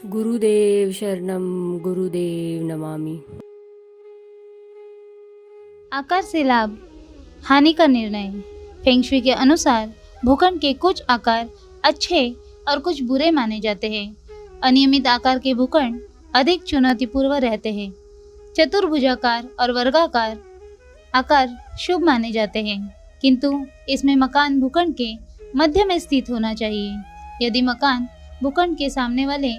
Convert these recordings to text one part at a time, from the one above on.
गुरुदेव शरणम गुरुदेव नमामि। आकार से लाभ, हानि का निर्णय। फेंगशुई के अनुसार भूखंड के कुछ आकार अच्छे और कुछ बुरे माने जाते हैं। अनियमित आकार के भूखंड अधिक चुनौतीपूर्ण रहते हैं। चतुर्भुजाकार और वर्गाकार आकार शुभ माने जाते हैं, किंतु इसमें मकान भूखंड के मध्य में स्थित होना चाहिए। यदि मकान भूखंड के सामने वाले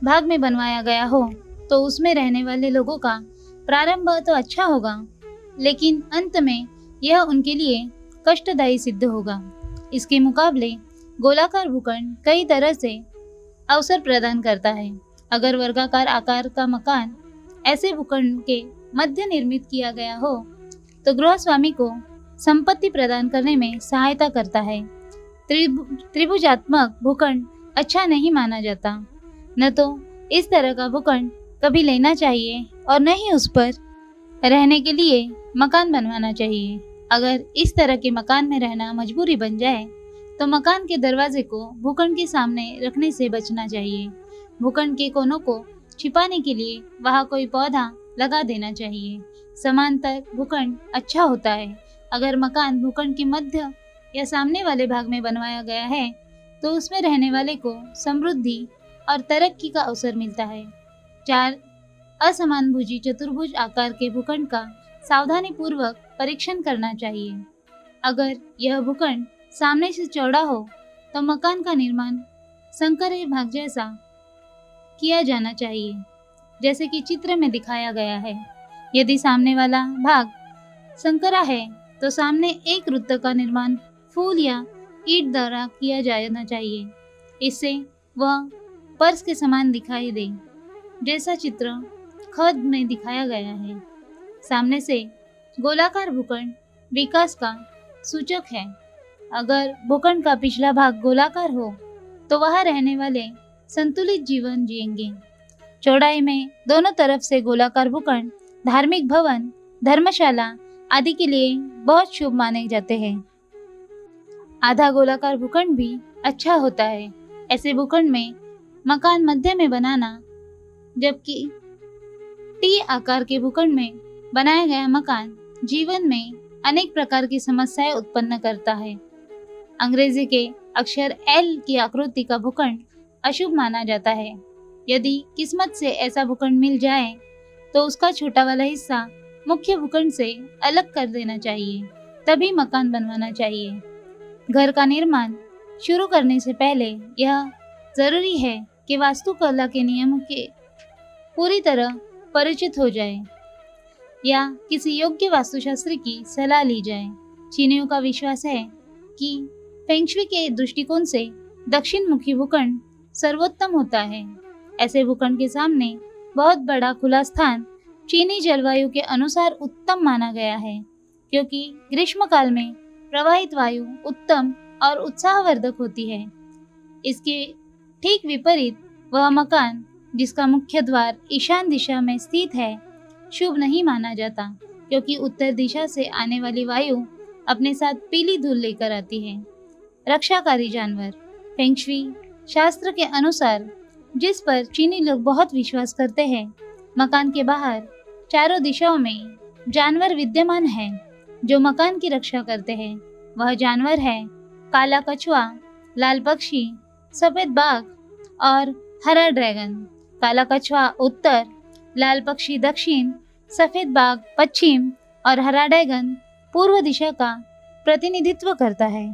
भाग में बनवाया गया हो तो उसमें रहने वाले लोगों का प्रारंभ तो अच्छा होगा, लेकिन अंत में यह उनके लिए कष्टदायी सिद्ध होगा। इसके मुकाबले गोलाकार भूखंड कई तरह से अवसर प्रदान करता है। अगर वर्गाकार आकार का मकान ऐसे भूखंड के मध्य निर्मित किया गया हो तो गृहस्वामी को संपत्ति प्रदान करने में सहायता करता है। त्रिभुजात्मक भूखंड अच्छा नहीं माना जाता। न तो इस तरह का भूखंड कभी लेना चाहिए और न ही उस पर रहने के लिए मकान बनवाना चाहिए। अगर इस तरह के मकान में रहना मजबूरी बन जाए तो मकान के दरवाजे को भूखंड के सामने रखने से बचना चाहिए। भूखंड के कोनों को छिपाने के लिए वहां कोई पौधा लगा देना चाहिए। समांतर भूखंड अच्छा होता है। अगर मकान भूखंड के मध्य या सामने वाले भाग में बनवाया गया है तो उसमें रहने वाले को समृद्धि और तरक्की का अवसर मिलता है। 4 असमान भुजी चतुर्भुज आकार के भूखंड का सावधानी पूर्वक परीक्षण करना चाहिए। अगर यह भूखंड सामने से चौड़ा हो तो मकान का निर्माण संकरे भाग जैसा किया जाना चाहिए, जैसे कि चित्र में दिखाया गया है। यदि सामने वाला भाग संकरा है तो सामने एक वृत्त का निर्माण फूल या ईंट द्वारा किया जाना चाहिए। इससे वह पर्स के समान दिखाई दे, जैसा चित्र खद में दिखाया गया है। सामने से गोलाकार भूखंड विकास का सूचक है। अगर भूखंड का पिछला भाग गोलाकार हो तो वहां रहने वाले संतुलित जीवन जिएंगे। चौड़ाई में दोनों तरफ से गोलाकार भूखंड धार्मिक भवन, धर्मशाला आदि के लिए बहुत शुभ माने जाते हैं। आधा गोलाकार भूखंड भी अच्छा होता है। ऐसे भूखंड में मकान मध्य में बनाना, जबकि टी आकार के भूखंड में बनाया गया मकान जीवन में अनेक प्रकार की समस्याएं उत्पन्न करता है। अंग्रेजी के अक्षर एल की आकृति का भूखंड अशुभ माना जाता है। यदि किस्मत से ऐसा भूखंड मिल जाए तो उसका छोटा वाला हिस्सा मुख्य भूखंड से अलग कर देना चाहिए, तभी मकान बनवाना चाहिए। घर का निर्माण शुरू करने से पहले यह जरूरी है कि वास्तुकला के नियमों के पूरी तरह परिचित हो जाए या किसी योग्य वास्तुशास्त्री की सलाह ली जाए। चीनियों का विश्वास है कि फेंगशुई के दृष्टिकोण से दक्षिण मुखी भूखंड सर्वोत्तम होता है। ऐसे भूखंड के सामने बहुत बड़ा खुला स्थान चीनी जलवायु के अनुसार उत्तम माना गया है, क्योंकि ग्रीष्म काल में प्रवाहित वायु उत्तम और उत्साहवर्धक होती है। इसके ठीक विपरीत वह मकान जिसका मुख्य द्वार ईशान दिशा में स्थित है शुभ नहीं माना जाता, क्योंकि उत्तर दिशा से आने वाली वायु अपने साथ पीली धूल लेकर आती है। रक्षाकारी जानवर। फेंगशुई शास्त्र के अनुसार, जिस पर चीनी लोग बहुत विश्वास करते हैं, मकान के बाहर चारों दिशाओं में जानवर विद्यमान हैं जो मकान की रक्षा करते हैं। वह जानवर है काला कछुआ, लाल पक्षी, सफेद बाघ और हरा ड्रैगन। काला कछुआ उत्तर, लाल पक्षी दक्षिण, सफेद बाघ पश्चिम और हरा ड्रैगन पूर्व दिशा का प्रतिनिधित्व करता है।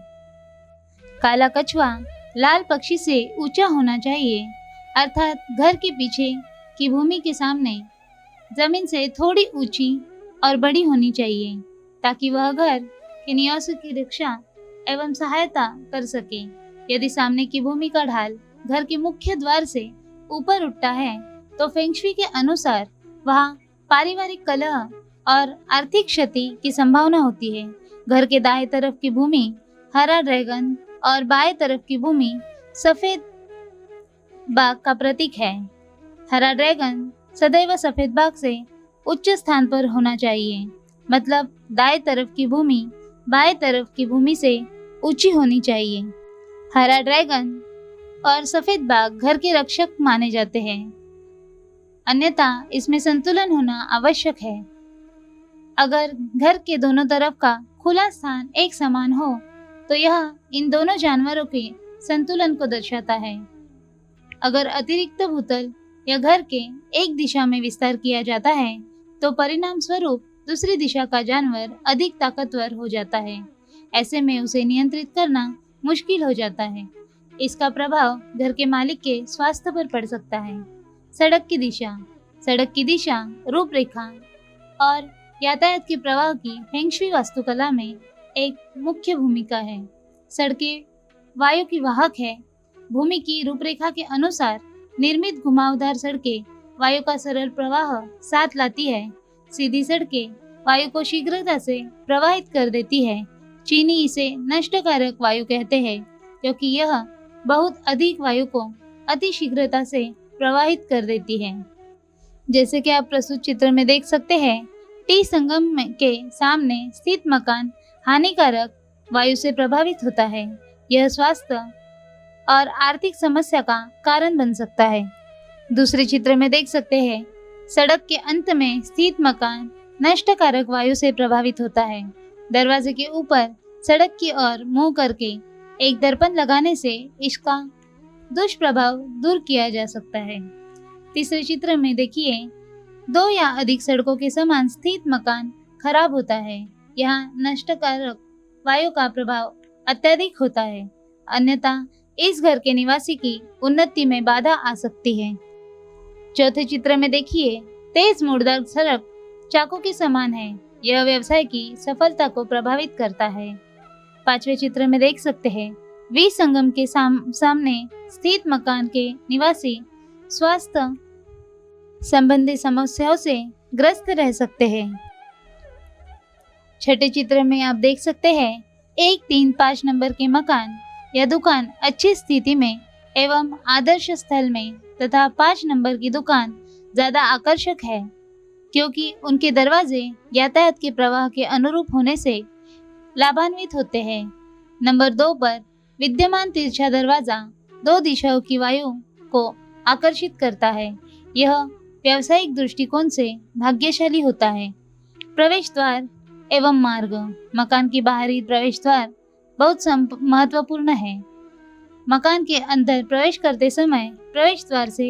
काला कछुआ लाल पक्षी से ऊंचा होना चाहिए, अर्थात घर के पीछे की भूमि के सामने जमीन से थोड़ी ऊंची और बड़ी होनी चाहिए, ताकि वह घर के निवासियों की रक्षा एवं सहायता कर सके। यदि सामने की भूमि का ढाल घर के मुख्य द्वार से ऊपर उठता है तो फेंगशुई के अनुसार वहाँ पारिवारिक कलह और आर्थिक क्षति की संभावना होती है। घर के दाएं तरफ की भूमि हरा ड्रैगन और बाएं तरफ की भूमि सफेद बाघ का प्रतीक है। हरा ड्रैगन सदैव सफेद बाघ से उच्च स्थान पर होना चाहिए, मतलब दाएं तरफ की भूमि बाएं तरफ की भूमि से ऊंची होनी चाहिए। हरा ड्रैगन और सफेद बाग घर के रक्षक माने जाते हैं, अन्यथा इसमें संतुलन होना आवश्यक है। अगर घर के दोनों तरफ का खुला स्थान एक समान हो तो यह इन दोनों जानवरों के संतुलन को दर्शाता है। अगर अतिरिक्त भूतल या घर के एक दिशा में विस्तार किया जाता है तो परिणाम स्वरूप दूसरी दिशा का जानवर अधिक ताकतवर हो जाता है। ऐसे में उसे नियंत्रित करना मुश्किल हो जाता है। इसका प्रभाव घर के मालिक के स्वास्थ्य पर पड़ सकता है। सड़क की दिशा रूपरेखा और यातायात के प्रवाह की फेंगशुई वास्तुकला में एक मुख्य भूमिका है। सड़कें वायु की वाहक है। भूमि की रूपरेखा के अनुसार निर्मित घुमावदार सड़कें वायु का सरल प्रवाह साथ लाती है। सीधी सड़कें वायु को शीघ्रता से प्रवाहित कर देती है। चीनी इसे नष्टकारक वायु कहते हैं क्योंकि यह बहुत अधिक वायु को अति शीघ्रता से प्रवाहित कर देती है। जैसे कि आप प्रस्तुत चित्र में देख सकते हैं, टी संगम के सामने स्थित मकान हानिकारक वायु से प्रभावित होता है। यह स्वास्थ्य और आर्थिक समस्या का कारण बन सकता है। दूसरे चित्र में देख सकते हैं, सड़क के अंत में स्थित मकान नष्टकारक वायु से प्रभावित होता है। दरवाजे के ऊपर सड़क की ओर मुंह करके एक दर्पण लगाने से इसका दुष्प्रभाव दूर किया जा सकता है। तीसरे चित्र में देखिए, दो या अधिक सड़कों के समान स्थित मकान खराब होता है। यहाँ नष्टकारक वायु का प्रभाव अत्यधिक होता है, अन्यथा इस घर के निवासी की उन्नति में बाधा आ सकती है। चौथे चित्र में देखिए, तेज मुड़दार सड़क चाकू के समान है। यह व्यवसाय की सफलता को प्रभावित करता है। पांचवें चित्र में देख सकते हैं, वी संगम के सामने स्थित मकान के निवासी स्वास्थ्य संबंधी समस्याओं से ग्रस्त रह सकते हैं। छठे चित्र में आप देख सकते हैं, 1, 3, 5 नंबर के मकान या दुकान अच्छी स्थिति में एवं आदर्श स्थल में तथा 5 नंबर की दुकान ज्यादा आकर्षक है क्योंकि उनके दरवाजे यातायात के प्रवाह के अनुरूप होने से लाभान्वित होते हैं। नंबर 2 पर विद्यमान तिरछा दरवाजा 2 दिशाओं की वायु को आकर्षित करता है। यह व्यावसायिक दृष्टिकोण से भाग्यशाली होता है। प्रवेश द्वार एवं मार्ग, मकान की बाहरी प्रवेश द्वार बहुत महत्वपूर्ण है। मकान के अंदर प्रवेश करते समय प्रवेश द्वार से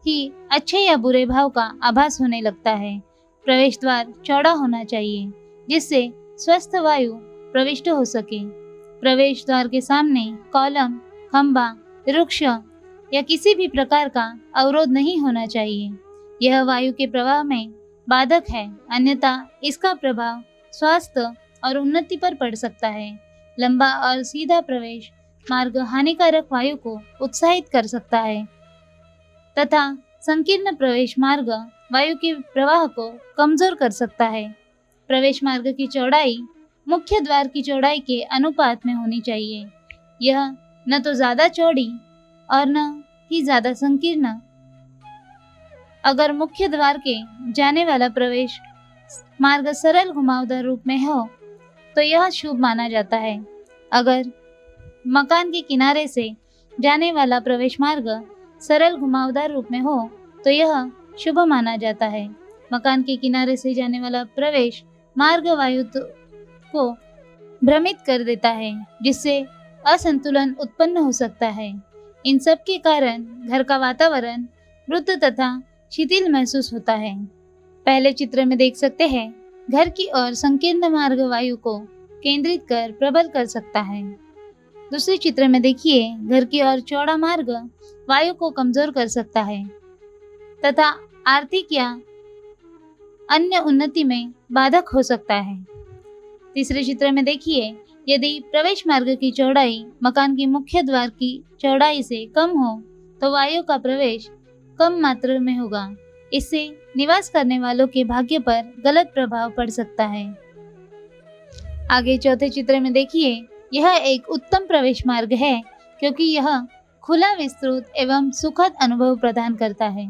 ही अच्छे या बुरे भाव का आभास होने लगता है। प्रवेश द्वार चौड़ा होना चाहिए जिससे स्वस्थ वायु प्रविष्ट हो सके। प्रवेश द्वार के सामने कॉलम, खंबा, वृक्ष या किसी भी प्रकार का अवरोध नहीं होना चाहिए। यह वायु के प्रवाह में बाधक है, अन्यथा इसका प्रभाव स्वास्थ्य और उन्नति पर पड़ सकता है। लंबा और सीधा प्रवेश मार्ग हानिकारक वायु को उत्साहित कर सकता है तथा संकीर्ण प्रवेश मार्ग वायु के प्रवाह को कमजोर कर सकता है। प्रवेश मार्ग की चौड़ाई मुख्य द्वार की चौड़ाई के अनुपात में होनी चाहिए। यह न तो ज्यादा चौड़ी और न ही ज्यादा संकीर्ण। अगर मुख्य द्वार के जाने वाला प्रवेश मार्ग सरल घुमावदार रूप में हो तो यह शुभ माना जाता है। अगर मकान के किनारे से जाने वाला प्रवेश मार्ग सरल घुमावदार रूप में हो तो यह शुभ माना जाता है। मकान के किनारे से जाने वाला प्रवेश मार्ग वायु को भ्रमित कर देता है जिससे असंतुलन उत्पन्न हो सकता है। इन सब के कारण घर का वातावरण मृत तथा शिथिल महसूस होता है। पहले चित्र में देख सकते हैं, घर की ओर संकीर्ण मार्ग वायु को केंद्रित कर प्रबल कर सकता है। दूसरे चित्र में देखिए, घर की ओर चौड़ा मार्ग वायु को कमजोर कर सकता है तथा आर्थिक या अन्य उन्नति में बाधक हो सकता है। तीसरे चित्र में देखिए, यदि प्रवेश मार्ग की चौड़ाई मकान की मुख्य द्वार की चौड़ाई से कम हो तो वायु का प्रवेश कम मात्रा में होगा। इससे निवास करने वालों के भाग्य पर गलत प्रभाव पड़ सकता है। आगे चौथे चित्र में देखिए, यह एक उत्तम प्रवेश मार्ग है क्योंकि यह खुला, विस्तृत एवं सुखद अनुभव प्रदान करता है।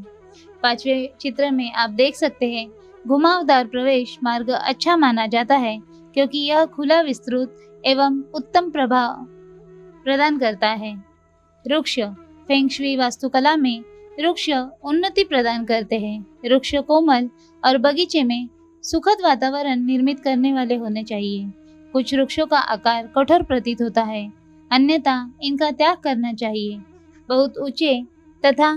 पांचवें चित्र में आप देख सकते हैं, घुमावदार प्रवेश मार्ग अच्छा माना जाता है क्योंकि यह खुला, विस्तृत एवं उत्तम प्रभाव प्रदान करता है। वृक्ष फेंग शुई वास्तुकला में वृक्ष उन्नति प्रदान करते हैं। वृक्ष कोमल और बगीचे में सुखद वातावरण निर्मित करने वाले होने चाहिए। कुछ वृक्षों का आकार कठोर प्रतीत होता है, अन्यथा इनका त्याग करना चाहिए। बहुत ऊंचे तथा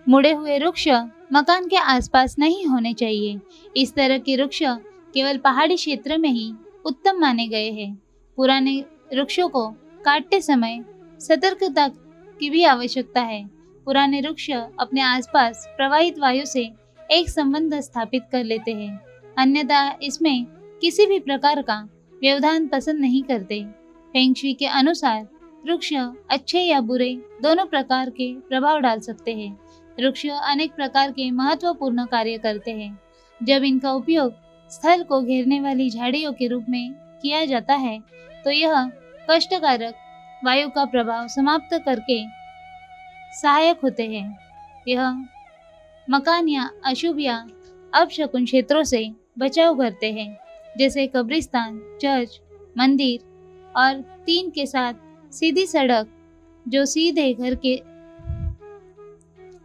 मुड़े हुए वृक्ष मकान के आसपास नहीं होने चाहिए। इस तरह के वृक्ष केवल पहाड़ी क्षेत्र में ही उत्तम माने गए हैं। पुराने वृक्षों को काटते समय सतर्कता की भी आवश्यकता है। पुराने वृक्ष अपने आसपास प्रवाहित वायु से एक संबंध स्थापित कर लेते हैं, अन्यथा इसमें किसी भी प्रकार का व्यवधान पसंद नहीं करते। फेंग शुई के अनुसार वृक्ष अच्छे या बुरे दोनों प्रकार के प्रभाव डाल सकते हैं। वृक्ष अनेक प्रकार के महत्वपूर्ण कार्य करते हैं। जब इनका उपयोग स्थल को घेरने वाली झाड़ियों के रूप में किया जाता है तो यह कष्टकारक वायु का प्रभाव समाप्त करके सहायक होते हैं। यह मकान या अशुभ या अपशकुन क्षेत्रों से बचाव करते हैं, जैसे कब्रिस्तान, चर्च, मंदिर और 3 के साथ सीधी सड़क जो सीधे घर के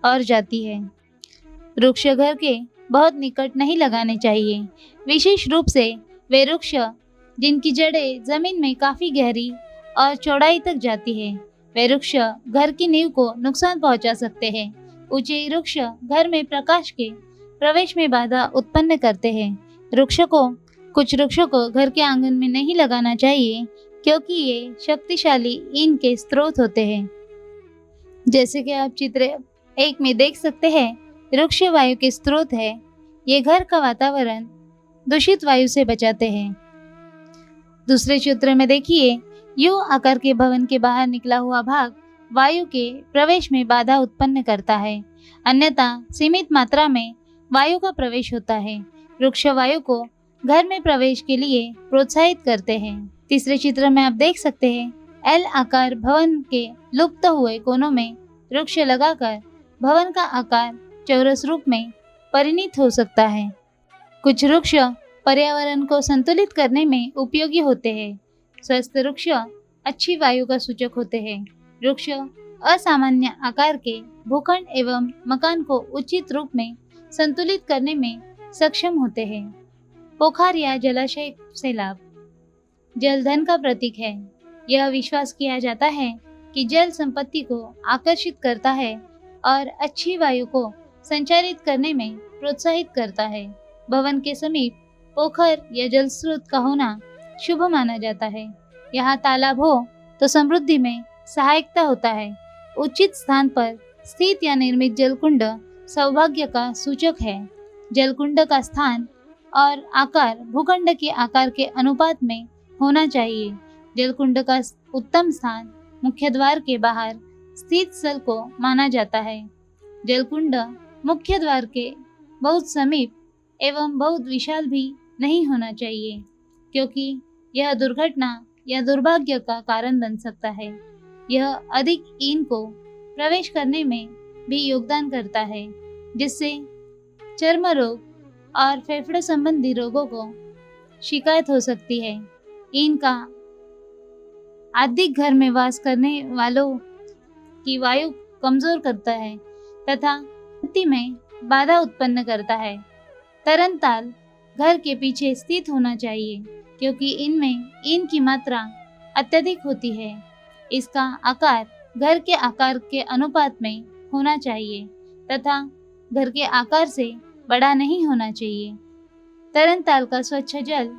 और जाती है। वृक्ष घर के बहुत निकट नहीं लगाने चाहिए, विशेष रूप से वे वृक्ष जिनकी जड़ें जमीन में काफी गहरी और चौड़ाई तक जाती है। वे वृक्ष घर की नींव को नुकसान पहुंचा सकते हैं। ऊंचे वृक्ष घर में प्रकाश के प्रवेश में बाधा उत्पन्न करते हैं। कुछ वृक्षों को घर के आंगन में नहीं लगाना चाहिए, क्योंकि ये शक्तिशाली ईंन के स्रोत होते हैं। जैसे कि आप चित्र 1 में देख सकते हैं, वृक्ष वायु के स्रोत है। ये घर का वातावरण दूषित वायु से बचाते हैं। दूसरे चित्र में देखिए, यू आकार के भवन के बाहर निकला हुआ भाग वायु के प्रवेश में बाधा उत्पन्न करता है, अन्यथा सीमित मात्रा में वायु का प्रवेश होता है। वृक्ष वायु को घर में प्रवेश के लिए प्रोत्साहित करते हैं। तीसरे चित्र में आप देख सकते हैं, एल आकार भवन के लुप्त हुए कोनों में वृक्ष लगाकर भवन का आकार चौरस रूप में परिणत हो सकता है। कुछ वृक्ष पर्यावरण को संतुलित करने में उपयोगी होते हैं। स्वस्थ वृक्ष अच्छी वायु का सूचक होते हैं। वृक्ष असामान्य आकार के भूखंड एवं मकान को उचित रूप में संतुलित करने में सक्षम होते हैं। पोखर या जलाशय से लाभ। जल धन का प्रतीक है। यह विश्वास किया जाता है कि जल संपत्ति को आकर्षित करता है और अच्छी वायु को संचारित करने में प्रोत्साहित करता है। भवन के समीप पोखर या जल स्रोत का होना शुभ माना जाता है। यहाँ तालाब हो तो समृद्धि में सहायकता होता है। उचित स्थान पर स्थित या निर्मित जलकुंड सौभाग्य का सूचक है। जलकुंड का स्थान और आकार भूखंड के आकार के अनुपात में होना चाहिए। जलकुंड का उत्तम स्थान मुख्य द्वार के बाहर स्थित स्थल को माना जाता है। जलकुंड मुख्य द्वार के बहुत समीप एवं बहुत विशाल भी नहीं होना चाहिए, क्योंकि यह दुर्घटना या दुर्भाग्य का कारण बन सकता है। यह अधिक ईंन को प्रवेश करने में भी योगदान करता है, जिससे चर्म रोग और फेफड़े संबंधी रोगों को शिकायत हो सकती है। ईंन का अधिक घर में वास करने वालों की वायु कमजोर करता है तथा उन्नति में बाधा उत्पन्न करता है। तरनताल घर के पीछे स्थित होना चाहिए, क्योंकि इनमें ईंन की मात्रा अत्यधिक होती है। इसका आकार घर के आकार के अनुपात में होना चाहिए तथा घर के आकार से बड़ा नहीं होना चाहिए। तरनताल का स्वच्छ जल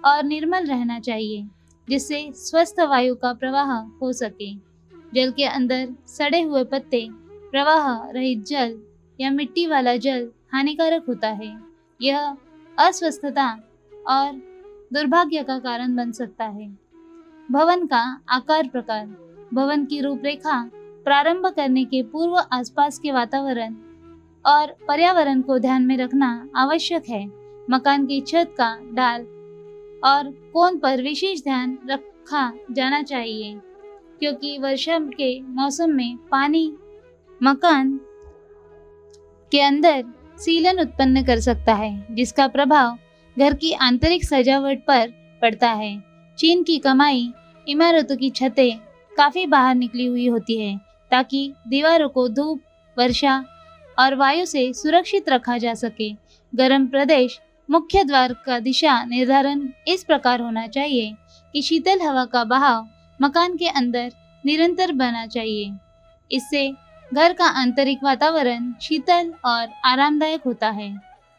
और निर्मल रहना चाहिए, जिससे स्वस्थ वायु का प्रवाह हो सके। जल के अंदर सड़े हुए पत्ते, प्रवाह रहित जल या मिट्टी वाला जल हानिकारक होता है। यह अस्वस्थता और दुर्भाग्य का कारण बन सकता है। भवन का आकार प्रकार। भवन की रूपरेखा प्रारंभ करने के पूर्व आसपास के वातावरण और पर्यावरण को ध्यान में रखना आवश्यक है। मकान की छत का ढाल और कोण पर विशेष ध्यान रखा जाना चाहिए, क्योंकि वर्षा के मौसम में पानी मकान के अंदर सीलन उत्पन्न कर सकता है, जिसका प्रभाव घर की आंतरिक सजावट पर पड़ता है। चीन की कमाई इमारतों की छतें काफी बाहर निकली हुई होती है, ताकि दीवारों को धूप, वर्षा और वायु से सुरक्षित रखा जा सके। गर्म प्रदेश मुख्य द्वार का दिशा निर्धारण इस प्रकार होना चाहिए कि शीतल हवा का बहाव मकान के अंदर निरंतर बना चाहिए। इससे घर का आंतरिक वातावरण शीतल और आरामदायक होता है।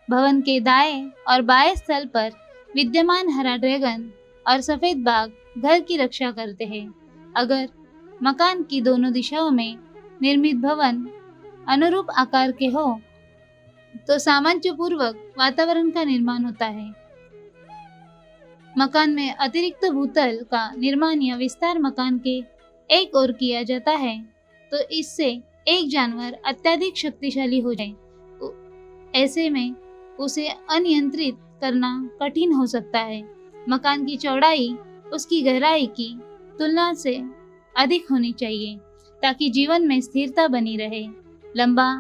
भवन के दाएं और बाएं स्थल पर विद्यमान हरा ड्रैगन और सफेद बाग घर की रक्षा करते हैं। अगर मकान की दोनों दिशाओं में निर्मित भवन अनुरूप आकार के हो तो सामंजस्यपूर्वक वातावरण का निर्माण होता है। मकान में अतिरिक्त भूतल का निर्माण या विस्तार मकान के एक ओर किया जाता है तो इससे एक जानवर अत्यधिक शक्तिशाली हो जाए, ऐसे में उसे अनियंत्रित करना कठिन हो सकता है। मकान की चौड़ाई उसकी गहराई की तुलना से अधिक होनी चाहिए ताकि जीवन में स्थिरता बनी रहे। लंबा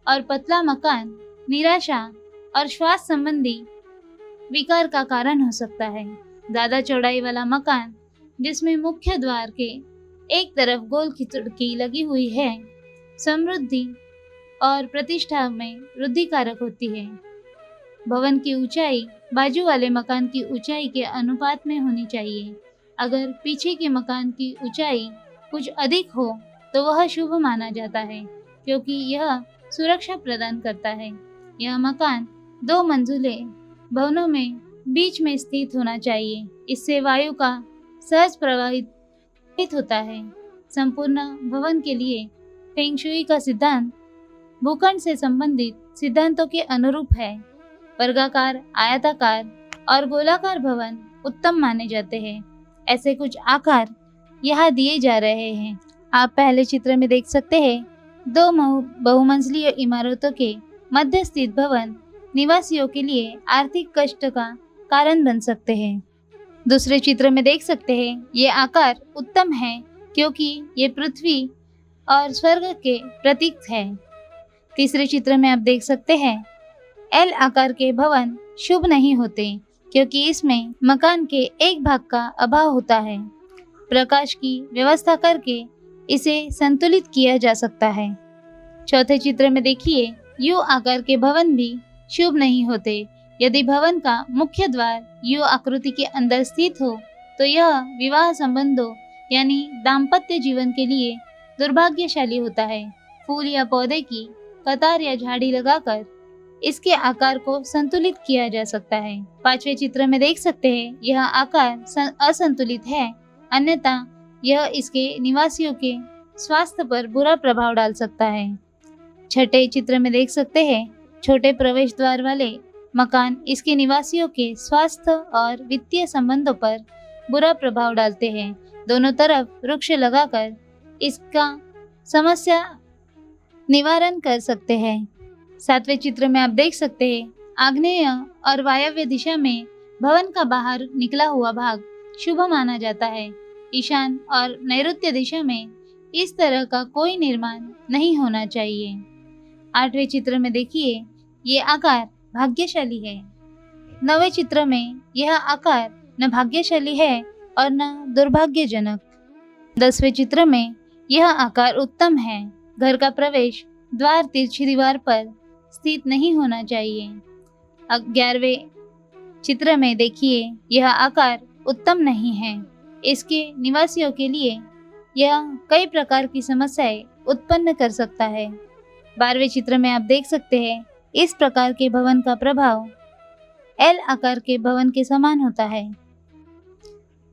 और पतला मकान निराशा और श्वास संबंधी विकार का कारण हो सकता है। ज्यादा चौड़ाई वाला मकान जिसमें मुख्य द्वार के एक तरफ गोल खिड़की लगी हुई है, समृद्धि और प्रतिष्ठा में वृद्धि कारक होती है। भवन की ऊंचाई बाजू वाले मकान की ऊंचाई के अनुपात में होनी चाहिए। अगर पीछे के मकान की ऊंचाई कुछ अधिक हो तो वह शुभ माना जाता है क्योंकि यह सुरक्षा प्रदान करता है। यह मकान 2 मंजिले भवनों में बीच में स्थित होना चाहिए। इससे वायु का सहज प्रवाहित होता है। संपूर्ण भवन के लिए फेंग शुई का सिद्धांत भूखंड से संबंधित सिद्धांतों के अनुरूप है। वर्गाकार, आयताकार और गोलाकार भवन उत्तम माने जाते हैं। ऐसे कुछ आकार यहाँ दिए जा रहे हैं। आप पहले चित्र में देख सकते हैं 2 बहुमंजिलीय इमारतों के मध्य स्थित भवन निवासियों के लिए आर्थिक कष्ट का कारण बन सकते हैं। दूसरे चित्र में देख सकते हैं ये आकार उत्तम है क्योंकि ये पृथ्वी और स्वर्ग के प्रतीक है। तीसरे चित्र में आप देख सकते हैं एल आकार के भवन शुभ नहीं होते क्योंकि इसमें मकान के एक भाग का अभाव होता है। प्रकाश की व्यवस्था करके इसे संतुलित किया जा सकता है। चौथे चित्र में देखिए यू आकार के भवन भी शुभ नहीं होते। यदि भवन का मुख्य द्वार यू आकृति के अंदर स्थित हो तो यह विवाह संबंधों यानी दाम्पत्य जीवन के लिए दुर्भाग्यशाली होता है। फूल या पौधे की कतार या झाड़ी लगाकर इसके आकार को संतुलित किया जा सकता है। पांचवें चित्र में देख सकते हैं यह आकार असंतुलित है, अन्यथा यह इसके निवासियों के स्वास्थ्य पर बुरा प्रभाव डाल सकता है। छठे चित्र में देख सकते हैं छोटे प्रवेश द्वार वाले मकान इसके निवासियों के स्वास्थ्य और वित्तीय संबंधों पर बुरा प्रभाव डालते हैं। दोनों तरफ वृक्ष लगाकर इसका समस्या निवारण कर सकते हैं। सातवें चित्र में आप देख सकते हैं आग्नेय और वायव्य दिशा में भवन का बाहर निकला हुआ भाग शुभ माना जाता है। ईशान और नैऋत्य दिशा में इस तरह का कोई निर्माण नहीं होना चाहिए। आठवें चित्र में देखिए ये आकार भाग्यशाली है। नवें चित्र में यह आकार न भाग्यशाली है और न दुर्भाग्यजनक। 10वें चित्र में यह आकार उत्तम है। घर का प्रवेश द्वार तिरछी दीवार पर स्थित नहीं होना चाहिए। 11वें चित्र में देखिए यह आकार उत्तम नहीं है। इसके निवासियों के लिए यह कई प्रकार की समस्याएं उत्पन्न कर सकता है। 12वें चित्र में आप देख सकते हैं इस प्रकार के भवन का प्रभाव एल आकार के भवन के समान होता है।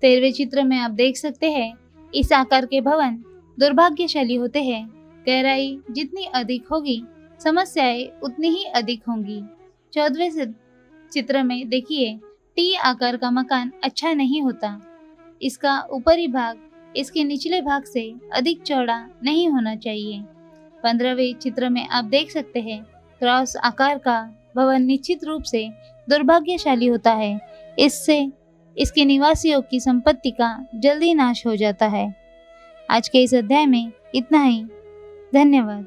13वें चित्र में आप देख सकते हैं इस आकार के भवन दुर्भाग्यशाली होते हैं। गहराई जितनी अधिक होगी समस्याएं उतनी ही अधिक होंगी। 14वें चित्र में देखिए टी आकार का मकान अच्छा नहीं होता। इसका ऊपरी भाग इसके निचले भाग से अधिक चौड़ा नहीं होना चाहिए। 15वें चित्र में आप देख सकते हैं क्रॉस आकार का भवन निश्चित रूप से दुर्भाग्यशाली होता है। इससे इसके निवासियों की संपत्ति का जल्दी नाश हो जाता है। आज के इस अध्याय में इतना ही। धन्यवाद।